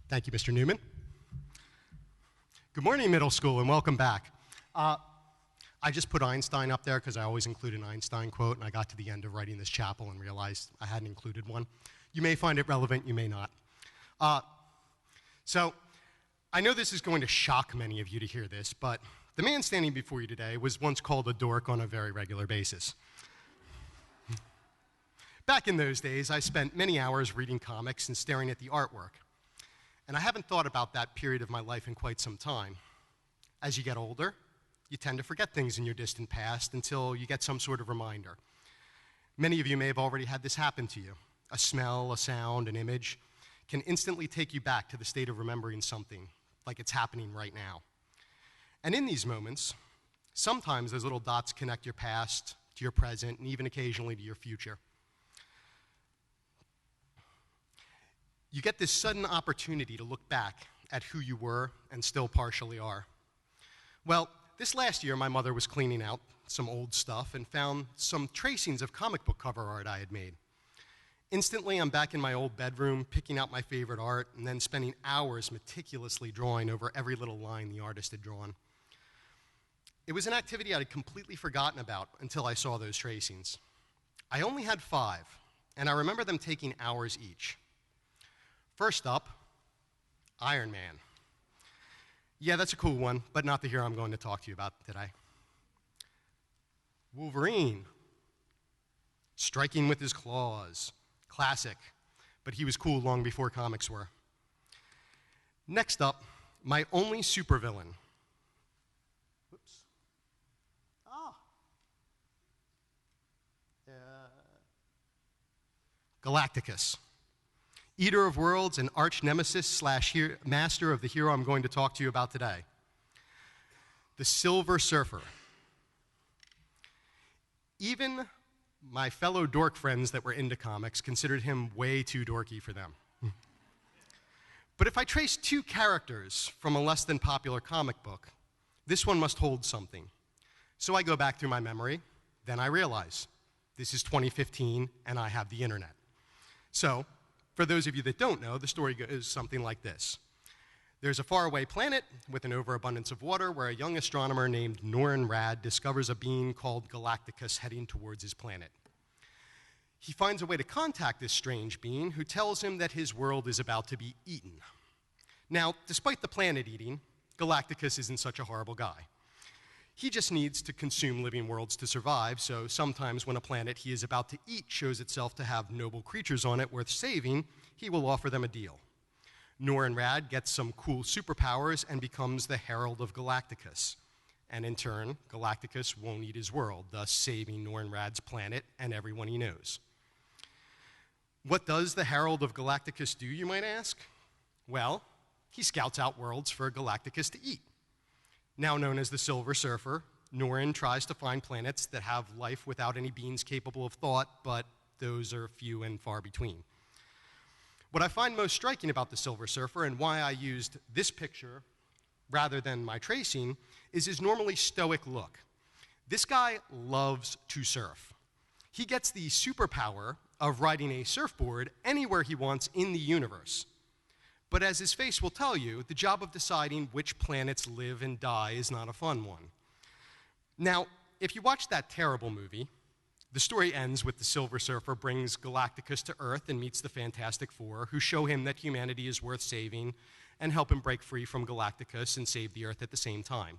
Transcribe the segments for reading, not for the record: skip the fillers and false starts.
Thank you, Mr. Newman. Good morning, middle school, and welcome back. I just put Einstein up there because I always include an Einstein quote, and I got to the end of writing this chapel and realized I hadn't included one. You may find it relevant, you may not. So I know this is going to shock many of you to hear this, but the man standing before you today was once called a dork on a very regular basis. Back in those days, I spent many hours reading comics and staring at the artwork. And I haven't thought about that period of my life in quite some time. As you get older, you tend to forget things in your distant past until you get some sort of reminder. Many of you may have already had this happen to you. A smell, a sound, an image can instantly take you back to the state of remembering something, like it's happening right now. And in these moments, sometimes those little dots connect your past to your present and even occasionally to your future. You get this sudden opportunity to look back at who you were and still partially are. Well, this last year, my mother was cleaning out some old stuff and found some tracings of comic book cover art I had made. Instantly, I'm back in my old bedroom, picking out my favorite art, and then spending hours meticulously drawing over every little line the artist had drawn. It was an activity I had completely forgotten about until I saw those tracings. I only had 5, and I remember them taking hours each. First up, Iron Man. Yeah, that's a cool one, but not the hero I'm going to talk to you about today. Wolverine, striking with his claws. Classic, but he was cool long before comics were. Next up, my only supervillain. Whoops. Galacticus. Eater of worlds and arch nemesis / master of the hero I'm going to talk to you about today. The Silver Surfer. Even my fellow dork friends that were into comics considered him way too dorky for them. But if I trace 2 characters from a less than popular comic book, this one must hold something. So I go back through my memory, then I realize this is 2015 and I have the internet. So, for those of you that don't know, the story goes something like this. There's a faraway planet with an overabundance of water where a young astronomer named Norrin Radd discovers a being called Galacticus heading towards his planet. He finds a way to contact this strange being who tells him that his world is about to be eaten. Now, despite the planet eating, Galacticus isn't such a horrible guy. He just needs to consume living worlds to survive, so sometimes when a planet he is about to eat shows itself to have noble creatures on it worth saving, he will offer them a deal. Norrin Radd gets some cool superpowers and becomes the Herald of Galacticus. And in turn, Galacticus won't eat his world, thus saving Norrin Radd's planet and everyone he knows. What does the Herald of Galacticus do, you might ask? Well, he scouts out worlds for Galacticus to eat. Now known as the Silver Surfer, Norrin tries to find planets that have life without any beings capable of thought, but those are few and far between. What I find most striking about the Silver Surfer and why I used this picture rather than my tracing is his normally stoic look. This guy loves to surf. He gets the superpower of riding a surfboard anywhere he wants in the universe. But as his face will tell you, the job of deciding which planets live and die is not a fun one. Now, if you watch that terrible movie, the story ends with the Silver Surfer brings Galacticus to Earth and meets the Fantastic Four, who show him that humanity is worth saving and help him break free from Galacticus and save the Earth at the same time.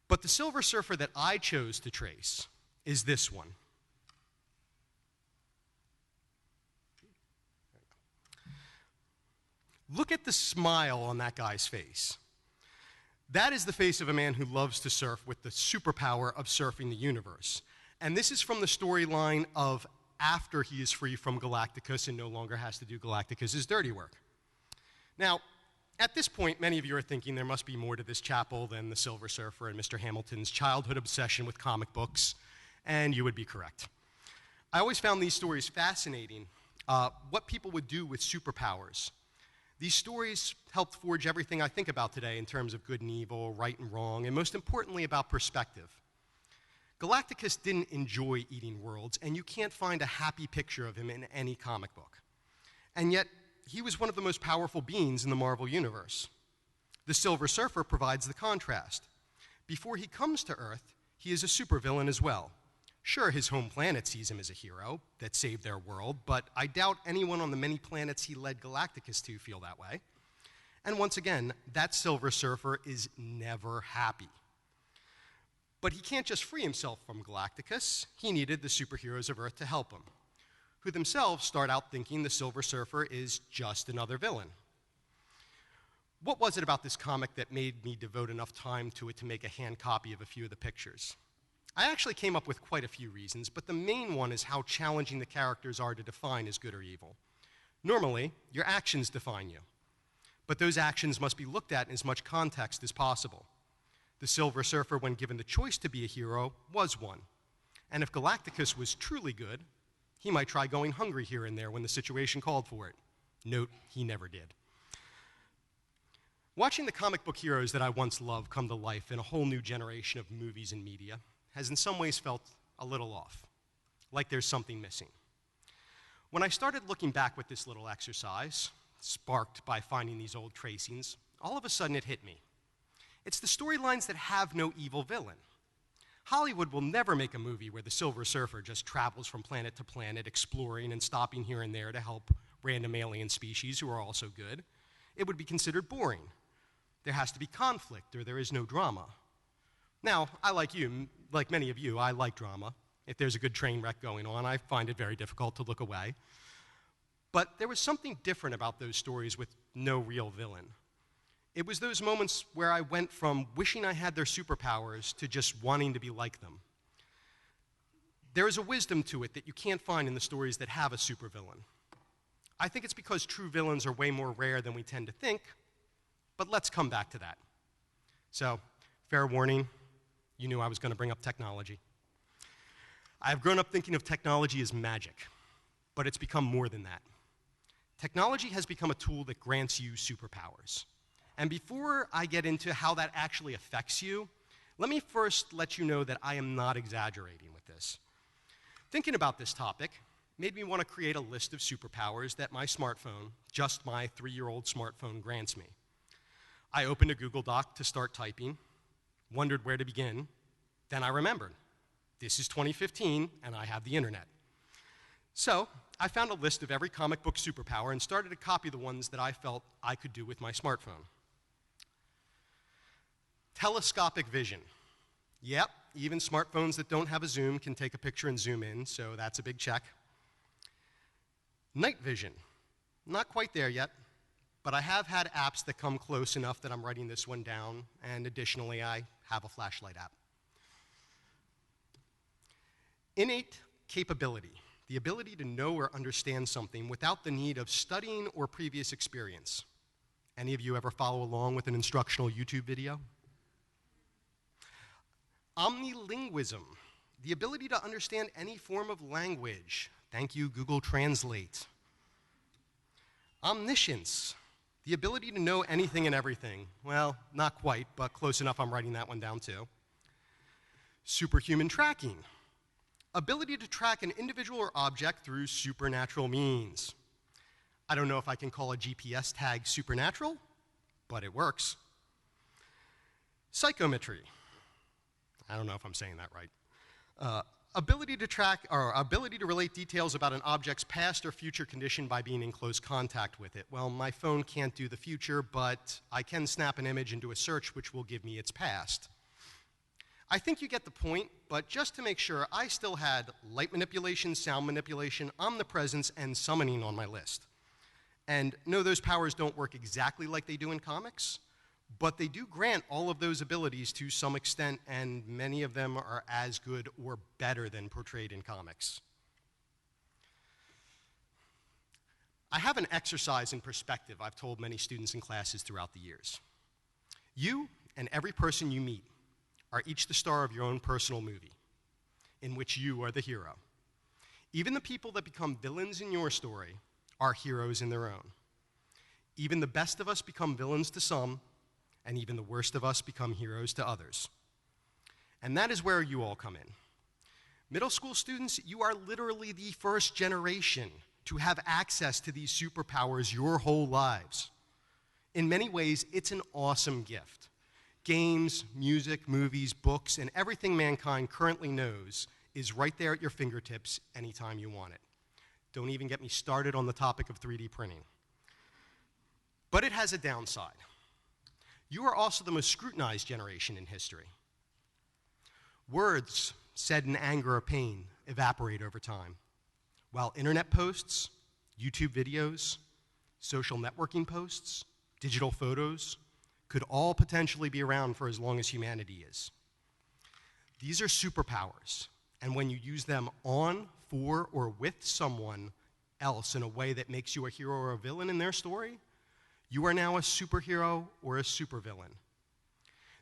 But the Silver Surfer that I chose to trace is this one. Look at the smile on that guy's face. That is the face of a man who loves to surf with the superpower of surfing the universe. And this is from the storyline of after he is free from Galacticus and no longer has to do Galacticus' dirty work. Now, at this point, many of you are thinking there must be more to this chapel than the Silver Surfer and Mr. Hamilton's childhood obsession with comic books, and you would be correct. I always found these stories fascinating, what people would do with superpowers. These stories helped forge everything I think about today in terms of good and evil, right and wrong, and most importantly about perspective. Galacticus didn't enjoy eating worlds, and you can't find a happy picture of him in any comic book. And yet, he was one of the most powerful beings in the Marvel Universe. The Silver Surfer provides the contrast. Before he comes to Earth, he is a supervillain as well. Sure, his home planet sees him as a hero that saved their world, but I doubt anyone on the many planets he led Galacticus to feel that way. And once again, that Silver Surfer is never happy. But he can't just free himself from Galacticus. He needed the superheroes of Earth to help him, who themselves start out thinking the Silver Surfer is just another villain. What was it about this comic that made me devote enough time to it to make a hand copy of a few of the pictures? I actually came up with quite a few reasons, but the main one is how challenging the characters are to define as good or evil. Normally, your actions define you, but those actions must be looked at in as much context as possible. The Silver Surfer, when given the choice to be a hero, was one. And if Galacticus was truly good, he might try going hungry here and there when the situation called for it. Note, he never did. Watching the comic book heroes that I once loved come to life in a whole new generation of movies and media has in some ways felt a little off, like there's something missing. When I started looking back with this little exercise, sparked by finding these old tracings, all of a sudden it hit me. It's the storylines that have no evil villain. Hollywood will never make a movie where the Silver Surfer just travels from planet to planet, exploring and stopping here and there to help random alien species who are also good. It would be considered boring. There has to be conflict, or there is no drama. Now, like many of you, I like drama. If there's a good train wreck going on, I find it very difficult to look away. But there was something different about those stories with no real villain. It was those moments where I went from wishing I had their superpowers to just wanting to be like them. There is a wisdom to it that you can't find in the stories that have a supervillain. I think it's because true villains are way more rare than we tend to think, but let's come back to that. So, fair warning, you knew I was going to bring up technology. I've grown up thinking of technology as magic, but it's become more than that. Technology has become a tool that grants you superpowers. And before I get into how that actually affects you, let me first let you know that I am not exaggerating with this. Thinking about this topic made me want to create a list of superpowers that my smartphone, just my 3-year-old smartphone, grants me. I opened a Google Doc to start typing, wondered where to begin, then I remembered. This is 2015, and I have the internet. So I found a list of every comic book superpower and started to copy the ones that I felt I could do with my smartphone. Telescopic vision. Yep, even smartphones that don't have a zoom can take a picture and zoom in, so that's a big check. Night vision. Not quite there yet, but I have had apps that come close enough that I'm writing this one down, and additionally, I have a flashlight app. Innate capability. The ability to know or understand something without the need of studying or previous experience. Any of you ever follow along with an instructional YouTube video? Omnilinguism, the ability to understand any form of language. Thank you, Google Translate. Omniscience, the ability to know anything and everything. Well, not quite, but close enough, I'm writing that one down too. Superhuman tracking, ability to track an individual or object through supernatural means. I don't know if I can call a GPS tag supernatural, but it works. Psychometry. I don't know if I'm saying that right. Ability to track, or ability to relate details about an object's past or future condition by being in close contact with it. Well, my phone can't do the future, but I can snap an image and do a search which will give me its past. I think you get the point, but just to make sure, I still had light manipulation, sound manipulation, omnipresence, and summoning on my list. And no, those powers don't work exactly like they do in comics, but they do grant all of those abilities to some extent, and many of them are as good or better than portrayed in comics. I have an exercise in perspective I've told many students in classes throughout the years. You and every person you meet are each the star of your own personal movie, in which you are the hero. Even the people that become villains in your story are heroes in their own. Even the best of us become villains to some, and even the worst of us become heroes to others. And that is where you all come in. Middle school students, you are literally the first generation to have access to these superpowers your whole lives. In many ways, it's an awesome gift. Games, music, movies, books, and everything mankind currently knows is right there at your fingertips anytime you want it. Don't even get me started on the topic of 3D printing. But it has a downside. You are also the most scrutinized generation in history. Words said in anger or pain evaporate over time, while internet posts, YouTube videos, social networking posts, digital photos could all potentially be around for as long as humanity is. These are superpowers, and when you use them on, for, or with someone else in a way that makes you a hero or a villain in their story, you are now a superhero or a supervillain.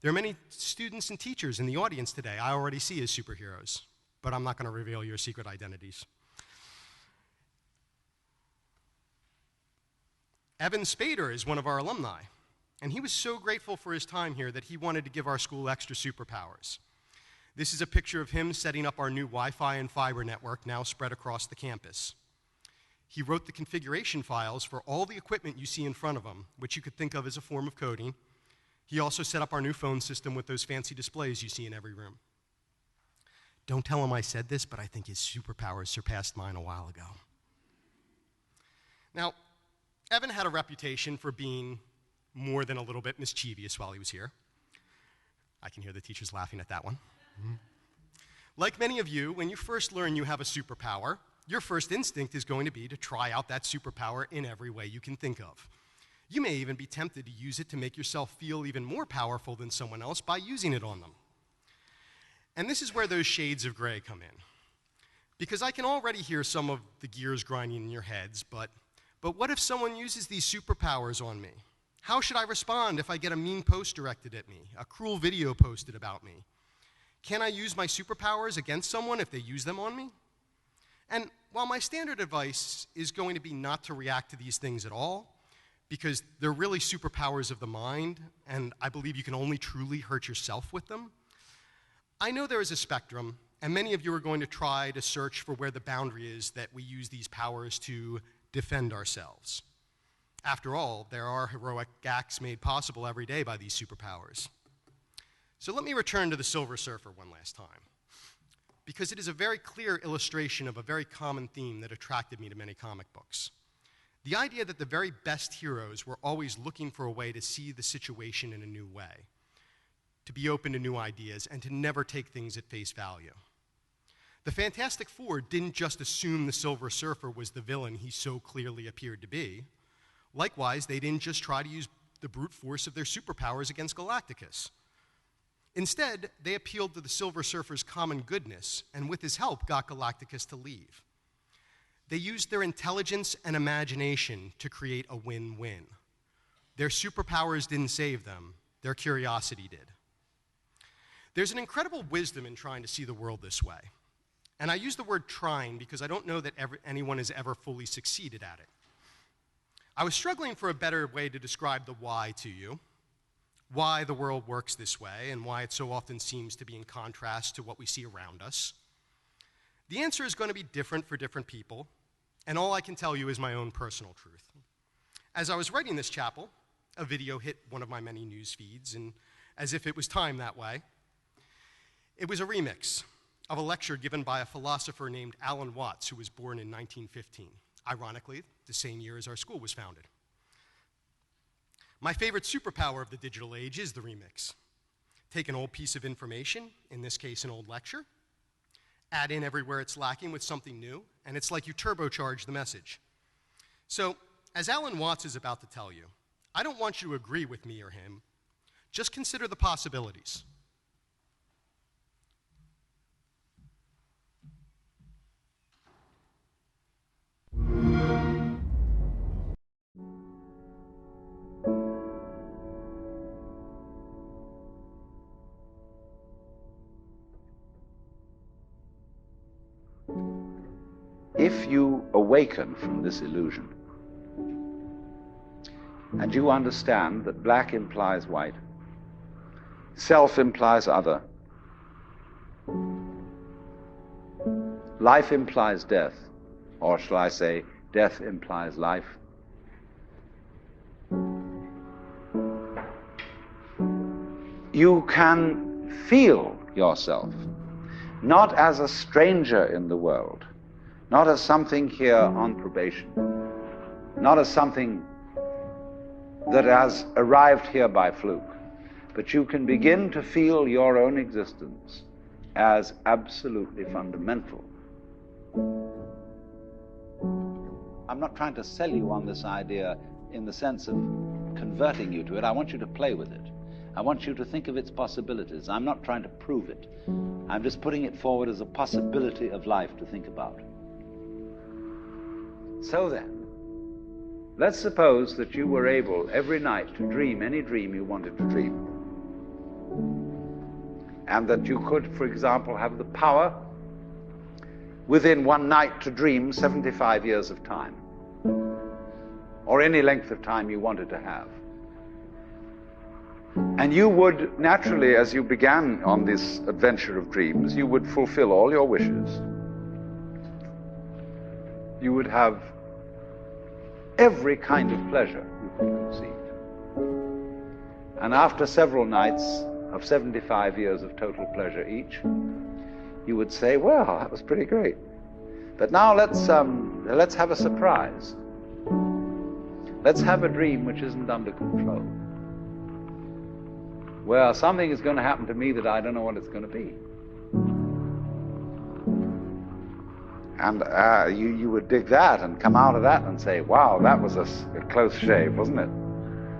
There are many students and teachers in the audience today I already see as superheroes, but I'm not going to reveal your secret identities. Evan Spader is one of our alumni, and he was so grateful for his time here that he wanted to give our school extra superpowers. This is a picture of him setting up our new Wi-Fi and fiber network now spread across the campus. He wrote the configuration files for all the equipment you see in front of him, which you could think of as a form of coding. He also set up our new phone system with those fancy displays you see in every room. Don't tell him I said this, but I think his superpowers surpassed mine a while ago. Now, Evan had a reputation for being more than a little bit mischievous while he was here. I can hear the teachers laughing at that one. Like many of you, when you first learn you have a superpower, your first instinct is going to be to try out that superpower in every way you can think of. You may even be tempted to use it to make yourself feel even more powerful than someone else by using it on them. And this is where those shades of gray come in. Because I can already hear some of the gears grinding in your heads, but what if someone uses these superpowers on me? How should I respond if I get a mean post directed at me, a cruel video posted about me? Can I use my superpowers against someone if they use them on me? And while my standard advice is going to be not to react to these things at all, because they're really superpowers of the mind, and I believe you can only truly hurt yourself with them, I know there is a spectrum, and many of you are going to try to search for where the boundary is that we use these powers to defend ourselves. After all, there are heroic acts made possible every day by these superpowers. So let me return to the Silver Surfer one last time, because it is a very clear illustration of a very common theme that attracted me to many comic books. The idea that the very best heroes were always looking for a way to see the situation in a new way, to be open to new ideas, and to never take things at face value. The Fantastic Four didn't just assume the Silver Surfer was the villain he so clearly appeared to be. Likewise, they didn't just try to use the brute force of their superpowers against Galacticus. Instead, they appealed to the Silver Surfer's common goodness, and with his help, got Galacticus to leave. They used their intelligence and imagination to create a win-win. Their superpowers didn't save them, their curiosity did. There's an incredible wisdom in trying to see the world this way. And I use the word trying because I don't know that anyone has ever fully succeeded at it. I was struggling for a better way to describe the why to you, why the world works this way, and why it so often seems to be in contrast to what we see around us. The answer is going to be different for different people, and all I can tell you is my own personal truth. As I was writing this chapel, a video hit one of my many news feeds, and as if it was timed that way, it was a remix of a lecture given by a philosopher named Alan Watts, who was born in 1915, ironically, the same year as our school was founded. My favorite superpower of the digital age is the remix. Take an old piece of information, in this case an old lecture, add in everywhere it's lacking with something new, and it's like you turbocharge the message. So, as Alan Watts is about to tell you, I don't want you to agree with me or him. Just consider the possibilities. If you awaken from this illusion, and you understand that black implies white, self implies other, life implies death, or shall I say, death implies life. You can feel yourself not as a stranger in the world, not as something here on probation, not as something that has arrived here by fluke, but you can begin to feel your own existence as absolutely fundamental. I'm not trying to sell you on this idea in the sense of converting you to it. I want you to play with it. I want you to think of its possibilities. I'm not trying to prove it. I'm just putting it forward as a possibility of life to think about. So then, let's suppose that you were able every night to dream any dream you wanted to dream. And that you could, for example, have the power within one night to dream 75 years of time, or any length of time you wanted to have. And you would naturally, as you began on this adventure of dreams, you would fulfill all your wishes. You would have every kind of pleasure you could conceive. And after several nights of 75 years of total pleasure each, you would say, well, that was pretty great. But now let's have a surprise. Let's have a dream which isn't under control. Well, something is going to happen to me that I don't know what it's going to be. And you would dig that and come out of that and say, wow, that was a close shave, wasn't it?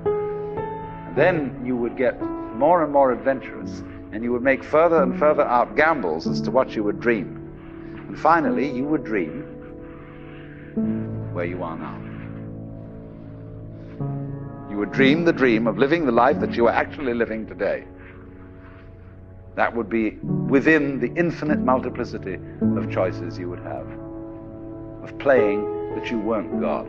And then you would get more and more adventurous, and you would make further and further out gambles as to what you would dream. And finally, you would dream where you are now. You would dream the dream of living the life that you are actually living today. That would be within the infinite multiplicity of choices you would have, of playing that you weren't God.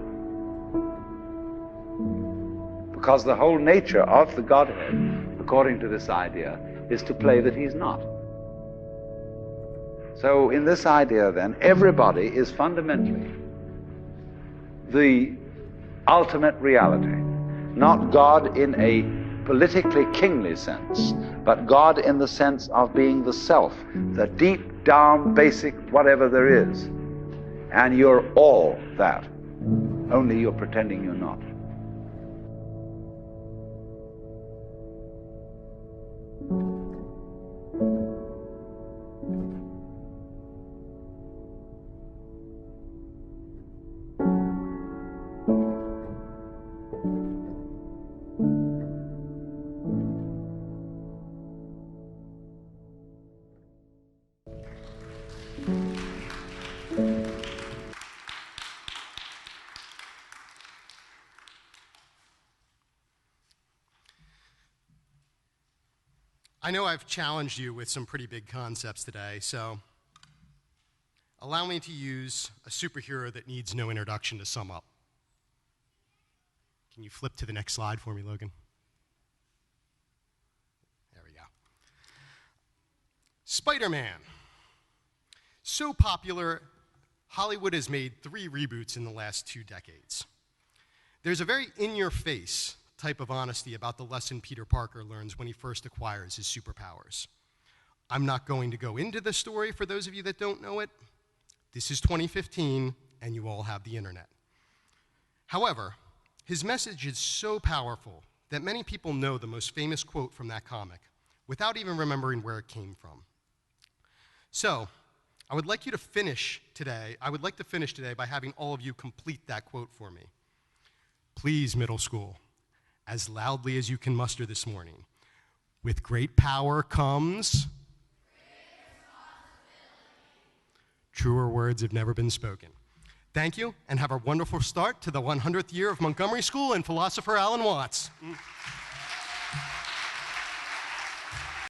Because the whole nature of the Godhead, according to this idea, is to play that he's not. So in this idea then, everybody is fundamentally the ultimate reality. Not God in a politically kingly sense, but God in the sense of being the self, the deep down basic whatever there is. And you're all that, only you're pretending you're not. I know I've challenged you with some pretty big concepts today, so allow me to use a superhero that needs no introduction to sum up. Can you flip to the next slide for me, Logan? There we go. Spider-Man. So popular, Hollywood has made 3 reboots in the last 2 decades. There's a very in-your-face type of honesty about the lesson Peter Parker learns when he first acquires his superpowers. I'm not going to go into the story for those of you that don't know it. This is 2015, and you all have the internet. However, his message is so powerful that many people know the most famous quote from that comic without even remembering where it came from. So, I would like to finish today by having all of you complete that quote for me. Please, middle school, as loudly as you can muster this morning. With great power comes... Truer words have never been spoken. Thank you, and have a wonderful start to the 100th year of Montgomery School and philosopher Alan Watts.